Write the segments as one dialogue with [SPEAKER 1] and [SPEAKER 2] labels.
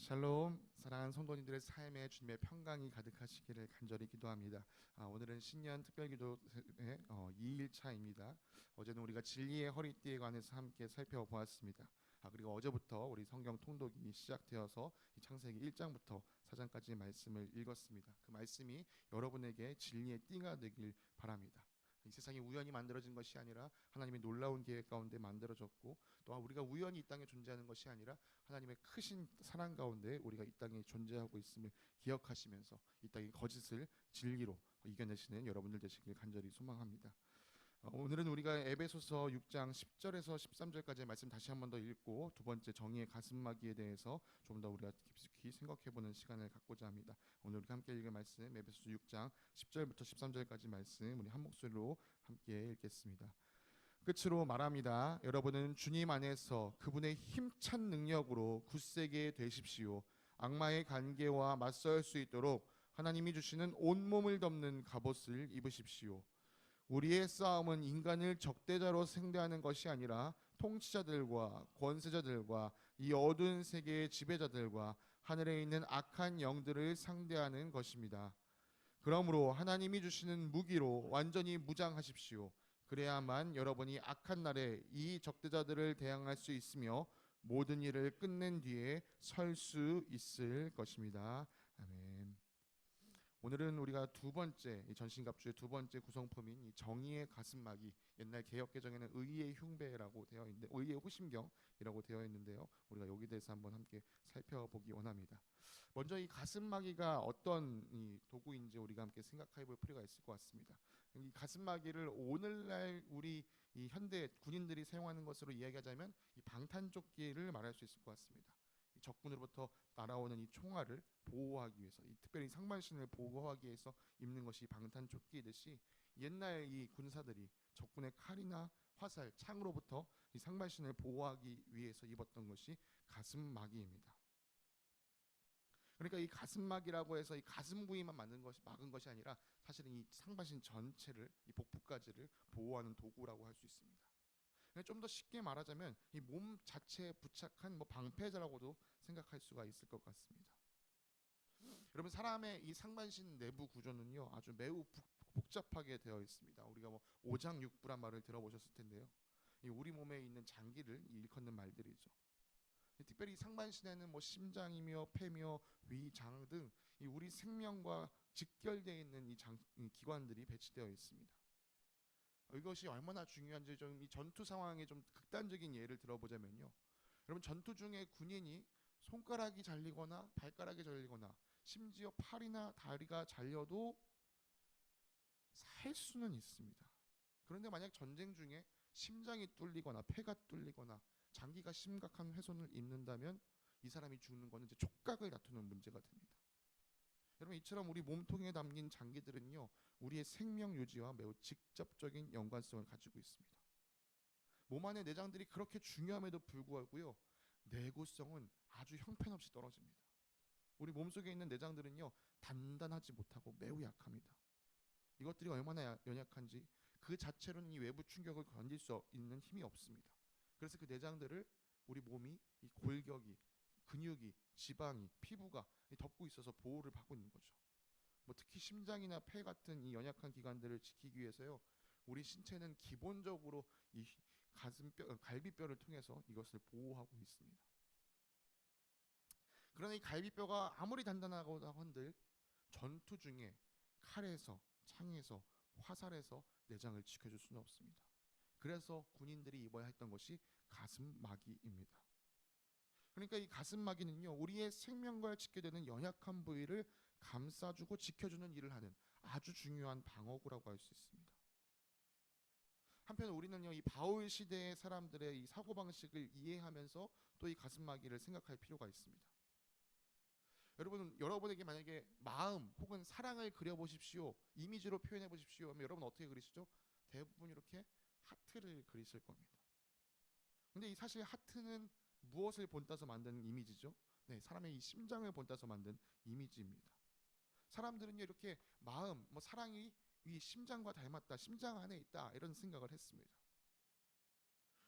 [SPEAKER 1] 샬롬, 사랑하는 성도님들의 삶에 주님의 평강이 가득하시기를 간절히 기도합니다. 오늘은 신년 특별기도의 2일차입니다. 어제는 우리가 진리의 허리띠에 관해서 함께 살펴보았습니다. 그리고 어제부터 우리 성경 통독이 시작되어서 이 창세기 1장부터 4장까지 말씀을 읽었습니다. 그 말씀이 여러분에게 진리의 띠가 되길 바랍니다. 이 세상이 우연히 만들어진 것이 아니라 하나님의 놀라운 계획 가운데 만들어졌고, 또한 우리가 우연히 이 땅에 존재하는 것이 아니라 하나님의 크신 사랑 가운데 우리가 이 땅에 존재하고 있음을 기억하시면서 이 땅의 거짓을 진리로 이겨내시는 여러분들 되시길 간절히 소망합니다. 오늘은 우리가 에베소서 6장 10절에서 13절까지의 말씀 다시 한 번 더 읽고, 두 번째 정의의 가슴막이에 대해서 좀 더 우리가 깊숙이 생각해보는 시간을 갖고자 합니다. 오늘 우리가 함께 읽을 말씀 에베소서 6장 10절부터 13절까지 말씀 우리 한 목소리로 함께 읽겠습니다. 끝으로 말합니다. 여러분은 주님 안에서 그분의 힘찬 능력으로 굳세게 되십시오. 악마의 관계와 맞설 수 있도록 하나님이 주시는 온몸을 덮는 갑옷을 입으십시오. 우리의 싸움은 인간을 적대자로 상대하는 것이 아니라 통치자들과 권세자들과 이 어두운 세계의 지배자들과 하늘에 있는 악한 영들을 상대하는 것입니다. 그러므로 하나님이 주시는 무기로 완전히 무장하십시오. 그래야만 여러분이 악한 날에 이 적대자들을 대항할 수 있으며 모든 일을 끝낸 뒤에 설 수 있을 것입니다. 아멘. 오늘은 우리가 두 번째, 이 전신갑주의 두 번째 구성품인 이 정의의 가슴막이, 옛날 개역개정에는 의의 흉배라고 되어 있는데, 의의 호심경이라고 되어 있는데요. 우리가 여기 대해서 한번 함께 살펴보기 원합니다. 먼저 이 가슴막이가 어떤 이 도구인지 우리가 함께 생각해 볼 필요가 있을 것 같습니다. 이 가슴막이를 오늘날 우리 이 현대 군인들이 사용하는 것으로 이야기하자면 이 방탄조끼를 말할 수 있을 것 같습니다. 이 적군으로부터 날아오는 이 총알을 보호하기 위해서, 이 특별히 상반신을 보호하기 위해서 입는 것이 방탄조끼이듯이, 옛날 이 군사들이 적군의 칼이나 화살, 창으로부터 이 상반신을 보호하기 위해서 입었던 것이 가슴막이입니다. 그러니까 이 가슴막이라고 해서 이 가슴 부위만 막은 것이 아니라 사실은 이 상반신 전체를, 이 복부까지를 보호하는 도구라고 할 수 있습니다. 좀 더 쉽게 말하자면 이 몸 자체에 부착한 방패자라고도 생각할 수가 있을 것 같습니다. 여러분, 사람의 이 상반신 내부 구조는요 아주 매우 복잡하게 되어 있습니다. 우리가 오장육부란 말을 들어보셨을 텐데요. 이 우리 몸에 있는 장기를 일컫는 말들이죠. 특별히 상반신에는 심장이며 폐며 위, 장 등 이 우리 생명과 직결되어 있는 이 기관들이 배치되어 있습니다. 이것이 얼마나 중요한지 좀 이 전투 상황의 좀 극단적인 예를 들어보자면요. 여러분, 전투 중에 군인이 손가락이 잘리거나 발가락이 잘리거나 심지어 팔이나 다리가 잘려도 살 수는 있습니다. 그런데 만약 전쟁 중에 심장이 뚫리거나 폐가 뚫리거나 장기가 심각한 훼손을 입는다면 이 사람이 죽는 것은 이제 촉각을 다투는 문제가 됩니다. 여러분, 이처럼 우리 몸통에 담긴 장기들은요 우리의 생명 유지와 매우 직접적인 연관성을 가지고 있습니다. 몸 안의 내장들이 그렇게 중요함에도 불구하고요 내구성은 아주 형편없이 떨어집니다. 우리 몸속에 있는 내장들은요 단단하지 못하고 매우 약합니다. 이것들이 얼마나 연약한지 그 자체로는 이 외부 충격을 견딜 수 있는 힘이 없습니다. 그래서 그 내장들을 우리 몸이 이 골격이, 근육이, 지방이, 피부가 덮고 있어서 보호를 받고 있는 거죠. 특히 심장이나 폐 같은 이 연약한 기관들을 지키기 위해서요 우리 신체는 기본적으로 이 갈비뼈를 통해서 이것을 보호하고 있습니다. 그러나 이 갈비뼈가 아무리 단단하고도 한들 전투 중에 칼에서, 창에서, 화살에서 내장을 지켜줄 수는 없습니다. 그래서 군인들이 입어야 했던 것이 가슴막이입니다. 그러니까 이 가슴막이는요 우리의 생명과 직결되는 연약한 부위를 감싸주고 지켜주는 일을 하는 아주 중요한 방어구라고 할 수 있습니다. 한편 우리는요 이 바울 시대의 사람들의 이 사고방식을 이해하면서 또 이 가슴막이를 생각할 필요가 있습니다. 여러분에게 만약에 마음 혹은 사랑을 그려보십시오, 이미지로 표현해 보십시오 하면 여러분 어떻게 그리시죠? 대부분 이렇게 하트를 그리실 겁니다. 근데 이 사실 하트는 무엇을 본따서 만든 이미지죠? 네, 사람의 이 심장을 본따서 만든 이미지입니다. 사람들은요 이렇게 마음, 사랑이 이 심장과 닮았다, 심장 안에 있다 이런 생각을 했습니다.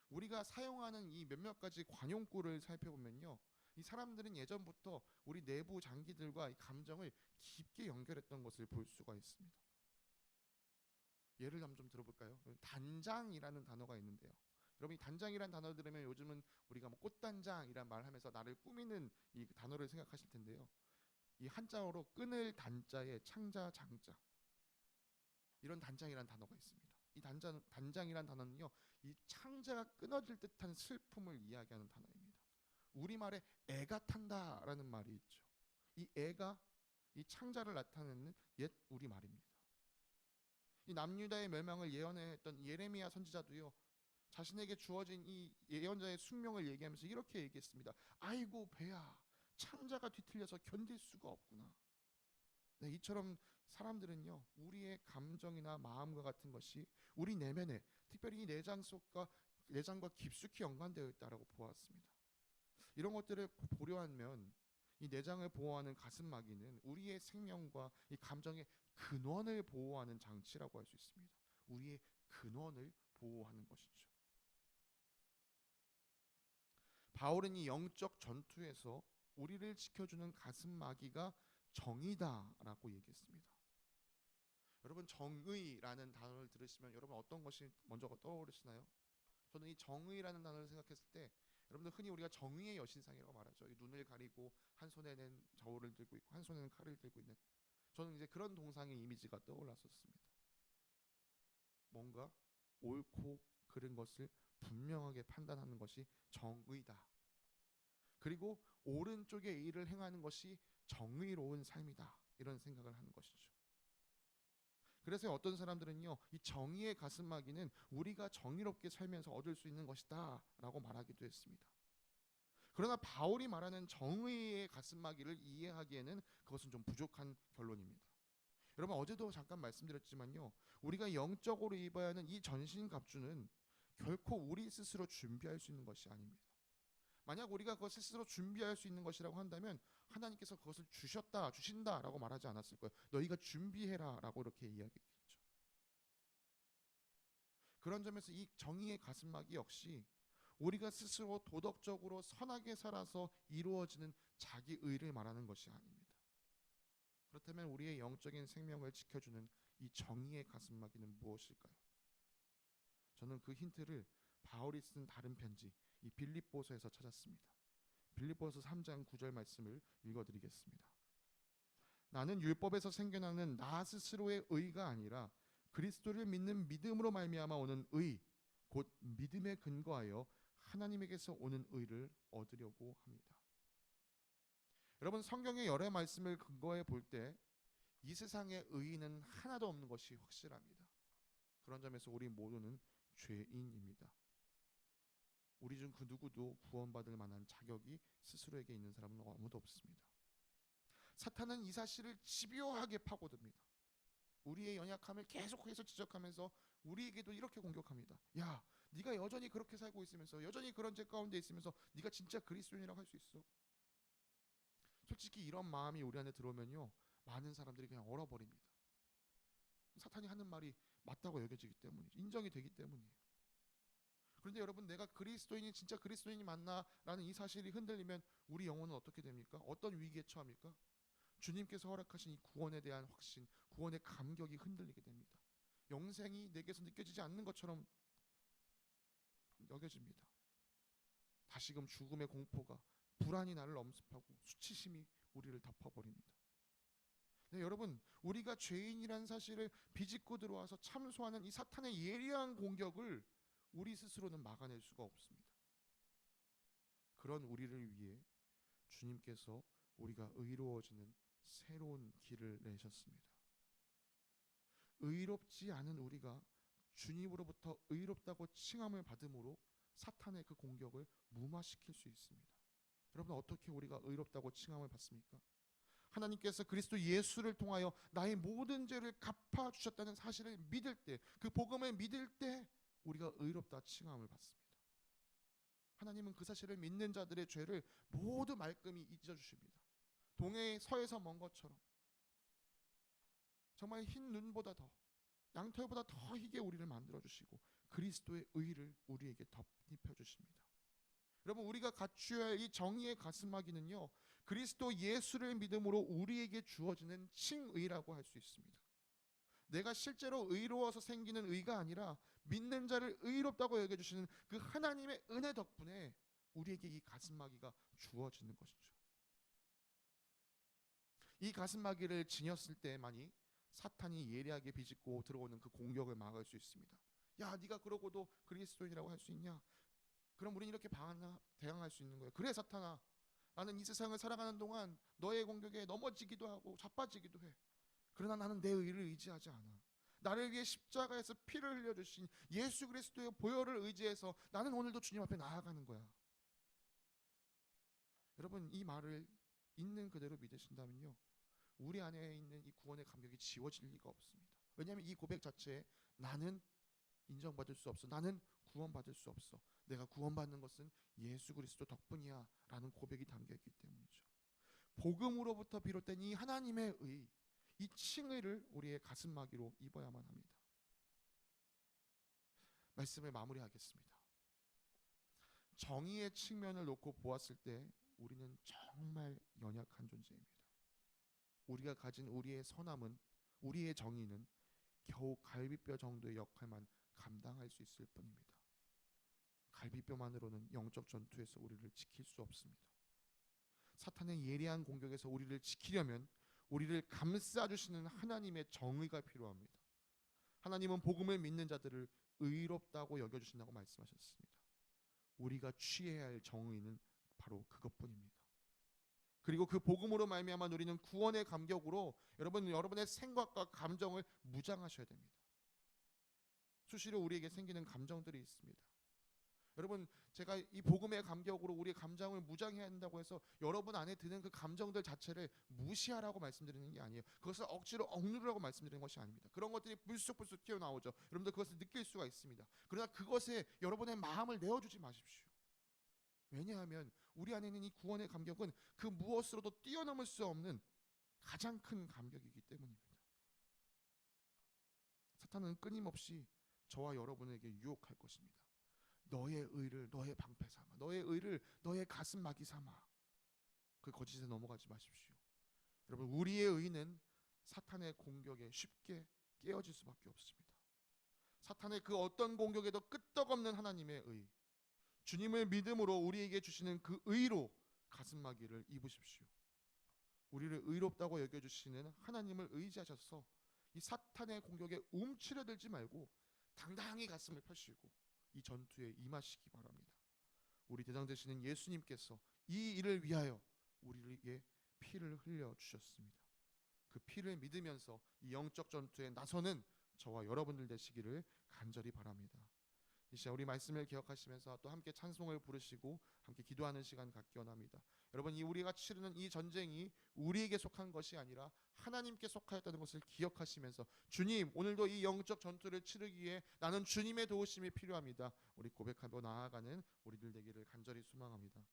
[SPEAKER 1] 우리가 사용하는 이 몇몇 가지 관용구를 살펴보면요 이 사람들은 예전부터 우리 내부 장기들과 이 감정을 깊게 연결했던 것을 볼 수가 있습니다. 예를 한번 좀 들어볼까요? 단장이라는 단어가 있는데요. 여러분, 이 단장이라는 단어 들으면 요즘은 우리가 뭐 꽃단장이란 말을 하면서 나를 꾸미는 이 단어를 생각하실 텐데요. 이 한자어로 끈을 단자에 창자 장자, 이런 단장이라는 단어가 있습니다. 이 단장이라는 단어는요, 이 창자가 끊어질 듯한 슬픔을 이야기하는 단어입니다. 우리말에 애가 탄다라는 말이 있죠. 이 애가 이 창자를 나타내는 옛 우리말입니다. 이 남유다의 멸망을 예언했던 예레미야 선지자도요, 자신에게 주어진 이 예언자의 숙명을 얘기하면서 이렇게 얘기했습니다. 아이고 배야, 창자가 뒤틀려서 견딜 수가 없구나. 네, 이처럼 사람들은요, 우리의 감정이나 마음과 같은 것이 우리 내면에, 특별히 이 내장과 깊숙이 연관되어 있다라고 보았습니다. 이런 것들을 보려 하면 이 내장을 보호하는 가슴막이는 우리의 생명과 이 감정의 근원을 보호하는 장치라고 할 수 있습니다. 우리의 근원을 보호하는 것이죠. 바울은 이 영적 전투에서 우리를 지켜주는 가슴막이가 정의다라고 얘기했습니다. 여러분, 정의라는 단어를 들으시면 여러분 어떤 것이 먼저 떠오르시나요? 저는 이 정의라는 단어를 생각했을 때, 여러분들 흔히 우리가 정의의 여신상이라고 말하죠. 이 눈을 가리고 한 손에는 저울을 들고 있고 한 손에는 칼을 들고 있는, 저는 이제 그런 동상의 이미지가 떠올랐었습니다. 뭔가 옳고 그른 것을 분명하게 판단하는 것이 정의다. 그리고 오른쪽의 일을 행하는 것이 정의로운 삶이다. 이런 생각을 하는 것이죠. 그래서 어떤 사람들은요, 이 정의의 가슴막이는 우리가 정의롭게 살면서 얻을 수 있는 것이다 라고 말하기도 했습니다. 그러나 바울이 말하는 정의의 가슴막이를 이해하기에는 그것은 좀 부족한 결론입니다. 여러분, 어제도 잠깐 말씀드렸지만요, 우리가 영적으로 입어야 하는 이 전신갑주는 결코 우리 스스로 준비할 수 있는 것이 아닙니다. 만약 우리가 그것을 스스로 준비할 수 있는 것이라고 한다면 하나님께서 그것을 주신다라고 말하지 않았을 거예요. 너희가 준비해라라고 이렇게 이야기했겠죠. 그런 점에서 이 정의의 가슴막이 역시 우리가 스스로 도덕적으로 선하게 살아서 이루어지는 자기 의를 말하는 것이 아닙니다. 그렇다면 우리의 영적인 생명을 지켜주는 이 정의의 가슴막이는 무엇일까요? 저는 그 힌트를 바울이 쓴 다른 편지, 이 빌립보서에서 찾았습니다. 빌립보서 3장 9절 말씀을 읽어드리겠습니다. 나는 율법에서 생겨나는 나 스스로의 의가 아니라 그리스도를 믿는 믿음으로 말미암아 오는 의, 곧 믿음에 근거하여 하나님에게서 오는 의를 얻으려고 합니다. 여러분, 성경의 여러 말씀을 근거해 볼 때 이 세상의 의의는 하나도 없는 것이 확실합니다. 그런 점에서 우리 모두는 죄인입니다. 우리 중 그 누구도 구원받을 만한 자격이 스스로에게 있는 사람은 아무도 없습니다. 사탄은 이 사실을 집요하게 파고듭니다. 우리의 연약함을 계속해서 지적하면서 우리에게도 이렇게 공격합니다. 야, 네가 여전히 그렇게 살고 있으면서, 여전히 그런 죄 가운데 있으면서 네가 진짜 그리스도인이라고 할 수 있어? 솔직히 이런 마음이 우리 안에 들어오면요, 많은 사람들이 그냥 얼어버립니다. 사탄이 하는 말이 맞다고 여겨지기 때문이죠. 인정이 되기 때문이에요. 그런데 여러분, 내가 그리스도인이 진짜 그리스도인이 맞나라는 이 사실이 흔들리면 우리 영혼은 어떻게 됩니까? 어떤 위기에 처합니까? 주님께서 허락하신 이 구원에 대한 확신, 구원의 감격이 흔들리게 됩니다. 영생이 내게서 느껴지지 않는 것처럼 여겨집니다. 다시금 죽음의 공포가, 불안이 나를 엄습하고 수치심이 우리를 덮어버립니다. 네, 여러분, 우리가 죄인이라는 사실을 비집고 들어와서 참소하는 이 사탄의 예리한 공격을 우리 스스로는 막아낼 수가 없습니다. 그런 우리를 위해 주님께서 우리가 의로워지는 새로운 길을 내셨습니다. 의롭지 않은 우리가 주님으로부터 의롭다고 칭함을 받음으로 사탄의 그 공격을 무마시킬 수 있습니다. 여러분, 어떻게 우리가 의롭다고 칭함을 받습니까? 하나님께서 그리스도 예수를 통하여 나의 모든 죄를 갚아주셨다는 사실을 믿을 때, 그 복음을 믿을 때 우리가 의롭다 칭함을 받습니다. 하나님은 그 사실을 믿는 자들의 죄를 모두 말끔히 잊어주십니다. 동해 서에서 먼 것처럼 정말 흰 눈보다 더, 양털보다 더 희게 우리를 만들어주시고 그리스도의 의를 우리에게 덧입혀 주십니다. 여러분, 우리가 갖추어야 할 이 정의의 가슴막이는요, 그리스도 예수를 믿음으로 우리에게 주어지는 칭의라고 할 수 있습니다. 내가 실제로 의로워서 생기는 의가 아니라 믿는 자를 의롭다고 여겨주시는 그 하나님의 은혜 덕분에 우리에게 이 가슴막이가 주어지는 것이죠. 이 가슴막이를 지녔을 때만이 사탄이 예리하게 비집고 들어오는 그 공격을 막을 수 있습니다. 야, 네가 그러고도 그리스도인이라고 할 수 있냐? 그럼 우리는 이렇게 대항할 수 있는 거예요. 그래 사탄아, 나는 이 세상을 살아가는 동안 너의 공격에 넘어지기도 하고 자빠지기도 해. 그러나 나는 내 의를 의지하지 않아. 나를 위해 십자가에서 피를 흘려주신 예수 그리스도의 보혈을 의지해서 나는 오늘도 주님 앞에 나아가는 거야. 여러분, 이 말을 있는 그대로 믿으신다면요, 우리 안에 있는 이 구원의 감격이 지워질 리가 없습니다. 왜냐하면 이 고백 자체에 나는 인정받을 수 없어, 나는 구원받을 수 없어, 내가 구원받는 것은 예수 그리스도 덕분이야 라는 고백이 담겨있기 때문이죠. 복음으로부터 비롯된 이 하나님의 의, 이 칭의를 우리의 가슴막이로 입어야만 합니다. 말씀을 마무리하겠습니다. 정의의 측면을 놓고 보았을 때 우리는 정말 연약한 존재입니다. 우리가 가진 우리의 선함은, 우리의 정의는 겨우 갈비뼈 정도의 역할만 감당할 수 있을 뿐입니다. 갈비뼈만으로는 영적 전투에서 우리를 지킬 수 없습니다. 사탄의 예리한 공격에서 우리를 지키려면 우리를 감싸주시는 하나님의 정의가 필요합니다. 하나님은 복음을 믿는 자들을 의롭다고 여겨주신다고 말씀하셨습니다. 우리가 취해야 할 정의는 바로 그것뿐입니다. 그리고 그 복음으로 말미암아 누리는 구원의 감격으로 여러분의 생각과 감정을 무장하셔야 됩니다. 수시로 우리에게 생기는 감정들이 있습니다. 여러분, 제가 이 복음의 감격으로 우리의 감정을 무장해야 한다고 해서 여러분 안에 드는 그 감정들 자체를 무시하라고 말씀드리는 게 아니에요. 그것을 억지로 억누르라고 말씀드리는 것이 아닙니다. 그런 것들이 불쑥불쑥 튀어나오죠. 여러분들 그것을 느낄 수가 있습니다. 그러나 그것에 여러분의 마음을 내어주지 마십시오. 왜냐하면 우리 안에 있는 이 구원의 감격은 그 무엇으로도 뛰어넘을 수 없는 가장 큰 감격이기 때문입니다. 사탄은 끊임없이 저와 여러분에게 유혹할 것입니다. 너의 의를 너의 방패 삼아, 너의 의를 너의 가슴막이 삼아. 그 거짓에 넘어가지 마십시오. 여러분, 우리의 의는 사탄의 공격에 쉽게 깨어질 수밖에 없습니다. 사탄의 그 어떤 공격에도 끄떡없는 하나님의 의, 주님을 믿음으로 우리에게 주시는 그 의로 가슴막이를 입으십시오. 우리를 의롭다고 여겨주시는 하나님을 의지하셔서 이 사탄의 공격에 움츠려들지 말고 당당히 가슴을 펴시고 이 전투에 임하시기 바랍니다. 우리 대장 되시는 예수님께서 이 일을 위하여 우리에게 피를 흘려 주셨습니다. 그 피를 믿으면서 이 영적 전투에 나서는 저와 여러분들 되시기를 간절히 바랍니다. 이 시간 우리 말씀을 기억하시면서 또 함께 찬송을 부르시고 함께 기도하는 시간 갖기 원합니다. 여러분, 이 우리가 치르는 이 전쟁이 우리에게 속한 것이 아니라 하나님께 속하였다는 것을 기억하시면서 주님, 오늘도 이 영적 전투를 치르기 위해 나는 주님의 도우심이 필요합니다. 우리 고백하며 나아가는 우리들 되기를 간절히 소망합니다.